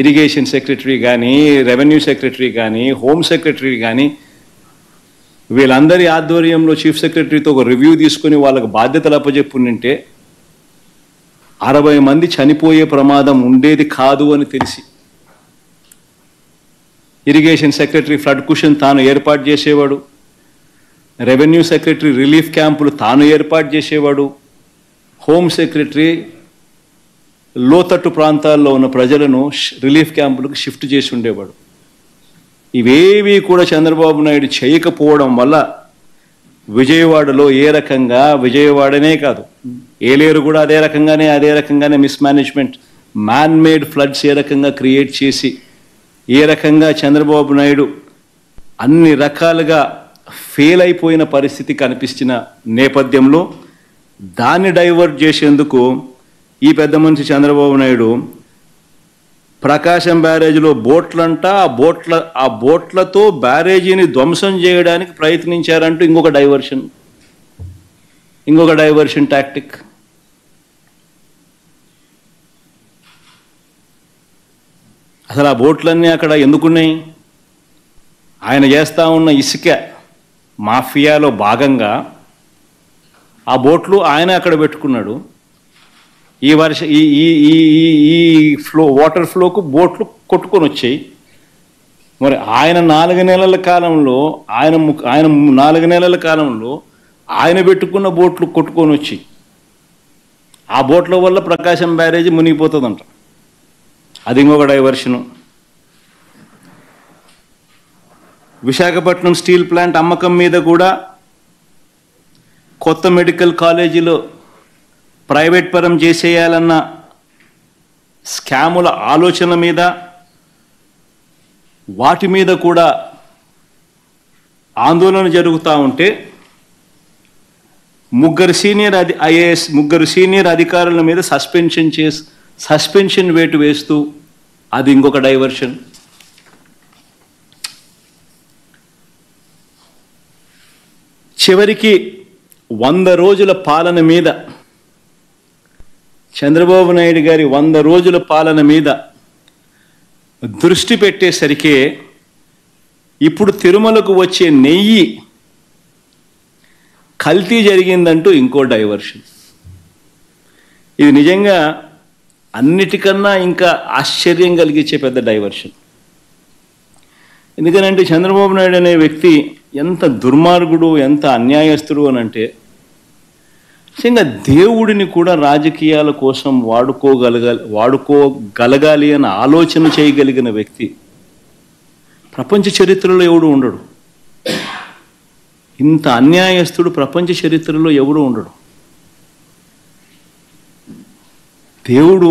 Irrigation secretary కానీ, revenue secretary కానీ, home secretary కానీ, వీళ్ళందరి ఆధ్వర్యంలో చీఫ్ సెక్రటరీతో ఒక రివ్యూ తీసుకుని వాళ్ళకు బాధ్యతలు అప్పచెప్పుంటే 60 మంది చనిపోయే ప్రమాదం ఉండేది కాదు అని తెలిసి ఇరిగేషన్ సెక్రటరీ ఫ్లడ్ కుషన్ తాను ఏర్పాటు చేసేవాడు, రెవెన్యూ సెక్రటరీ రిలీఫ్ క్యాంపులు తాను ఏర్పాటు చేసేవాడు, హోమ్ సెక్రటరీ లోతట్టు ప్రాంతాల్లో ఉన్న ప్రజలను రిలీఫ్ క్యాంపులకు షిఫ్ట్ చేసి ఉండేవాడు. ఇవేవి కూడా చంద్రబాబు నాయుడు చేయకపోవడం వల్ల విజయవాడలో ఏ రకంగా, విజయవాడనే కాదు ఏలేరు కూడా అదే రకంగానే మిస్మేనేజ్మెంట్, మ్యాన్ మేడ్ ఫ్లడ్స్ ఏ రకంగా క్రియేట్ చేసి ఏ రకంగా చంద్రబాబు నాయుడు అన్ని రకాలుగా ఫెయిల్ అయిపోయిన పరిస్థితి కనిపించిన నేపథ్యంలో దాన్ని డైవర్ట్ చేసేందుకు ఈ పెద్ద మనిషి చంద్రబాబు నాయుడు ప్రకాశం బ్యారేజీలో బోట్లంట, ఆ బోట్లతో బ్యారేజీని ధ్వంసం చేయడానికి ప్రయత్నించారంటూ ఇంకొక డైవర్షన్ టాక్టిక్. అసలు ఆ బోట్లన్నీ అక్కడ ఎందుకున్నాయి? ఆయన చేస్తూ ఉన్న ఇసుక మాఫియాలో భాగంగా ఆ బోట్లు ఆయన అక్కడ పెట్టుకున్నాడు. ఈ వాటర్ ఫ్లోకు బోట్లు కొట్టుకొని వచ్చాయి. మరి ఆయన 4 నెలల కాలంలో ఆయన పెట్టుకున్న బోట్లు కొట్టుకొని వచ్చి ఆ బోట్ల వల్ల ప్రకాశం బ్యారేజీ మునిగిపోతుందంట. అది ఇంకొక డైవర్షను. విశాఖపట్నం స్టీల్ ప్లాంట్ అమ్మకం మీద కూడా కొత్త మెడికల్ కాలేజీలో ప్రైవేట్ పరం చేసేయాలన్న స్కాముల ఆలోచన మీద, వాటి మీద కూడా ఆందోళన జరుగుతూ ఉంటే ముగ్గురు సీనియర్ అధికారుల మీద సస్పెన్షన్ వేటు వేస్తూ అది ఇంకొక డైవర్షన్. చివరికి 100 రోజుల పాలన మీద, చంద్రబాబు నాయుడు గారి 100 రోజుల పాలన మీద దృష్టి పెట్టేసరికి ఇప్పుడు తిరుమలకు వచ్చే నెయ్యి కల్తీ జరిగిందంటూ ఇంకో డైవర్షన్. ఇది నిజంగా అన్నిటికన్నా ఇంకా ఆశ్చర్యం కలిగించే పెద్ద డైవర్షన్. ఎందుకనంటే చంద్రబాబు నాయుడు అనే వ్యక్తి ఎంత దుర్మార్గుడు, ఎంత అన్యాయస్తుడు అని అంటే, నిజంగా దేవుడిని కూడా రాజకీయాల కోసం వాడుకోగలగాలి అని ఆలోచన చేయగలిగిన వ్యక్తి ప్రపంచ చరిత్రలో ఎవడు ఉండడు. ఇంత అన్యాయస్తుడు ప్రపంచ చరిత్రలో ఎవడు ఉండడు. దేవుడు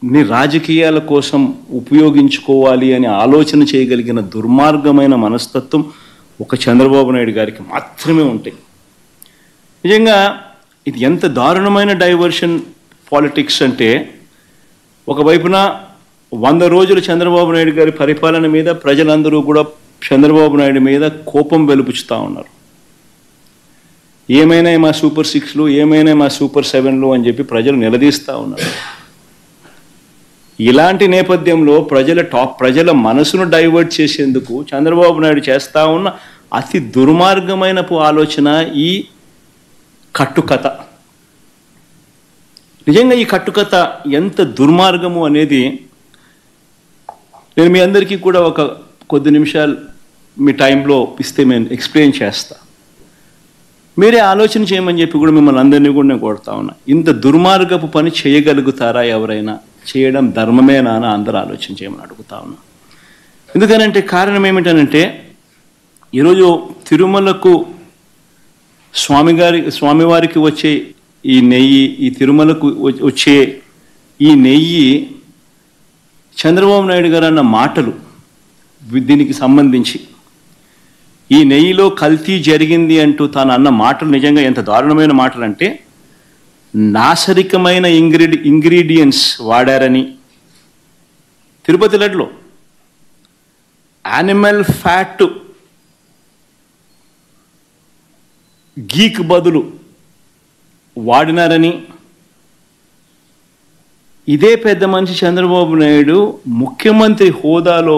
ని రాజకీయాల కోసం ఉపయోగించుకోవాలి అని ఆలోచన చేయగలిగిన దుర్మార్గమైన మనస్తత్వం ఒక చంద్రబాబు నాయుడు గారికి మాత్రమే ఉంటాయి. నిజంగా ఇది ఎంత దారుణమైన డైవర్షన్ పాలిటిక్స్ అంటే, ఒకవైపున 100 రోజులు చంద్రబాబు నాయుడు గారి పరిపాలన మీద ప్రజలందరూ కూడా చంద్రబాబు నాయుడు మీద కోపం వెలుపుచుతూ ఉన్నారు. ఏమైనా మా సూపర్ 6లు, ఏమైనా మా సూపర్ 7లు అని చెప్పి ప్రజలు నిలదీస్తూ ఉన్నారు. ఇలాంటి నేపథ్యంలో ప్రజల మనసును డైవర్ట్ చేసేందుకు చంద్రబాబు నాయుడు చేస్తూ ఉన్న అతి దుర్మార్గమైన ఆలోచన ఈ కట్టుకథ. నిజంగా ఈ కట్టుకథ ఎంత దుర్మార్గము అనేది నేను మీ అందరికీ కూడా ఒక కొద్ది నిమిషాలు మీ టైంలో ఇస్తే నేను ఎక్స్ప్లెయిన్ చేస్తా. మీరే ఆలోచన చేయమని చెప్పి కూడా మిమ్మల్ని అందరినీ కూడా నేను కొడతా ఉన్నా. ఇంత దుర్మార్గపు పని చేయగలుగుతారా ఎవరైనా? చేయడం ధర్మమేనా అని అందరూ ఆలోచన చేయమని అడుగుతా ఉన్నా. ఎందుకనంటే కారణం ఏమిటనంటే, ఈరోజు తిరుమలకు స్వామివారికి వచ్చే ఈ నెయ్యి, ఈ తిరుమలకు వచ్చే ఈ నెయ్యి చంద్రబాబు నాయుడు గారు అన్న మాటలు దీనికి సంబంధించి, ఈ నెయ్యిలో కల్తీ జరిగింది అంటూ తాను అన్న మాటలు నిజంగా ఎంత దారుణమైన మాటలు అంటే, నాశరికమైన ఇంగ్రీడియంట్స్ వాడారని, తిరుపతి లడ్డులో యానిమల్ ఫ్యాట్ గీక్ బదులు వాడినారని, ఇదే పెద్ద మనిషి చంద్రబాబు నాయుడు ముఖ్యమంత్రి హోదాలో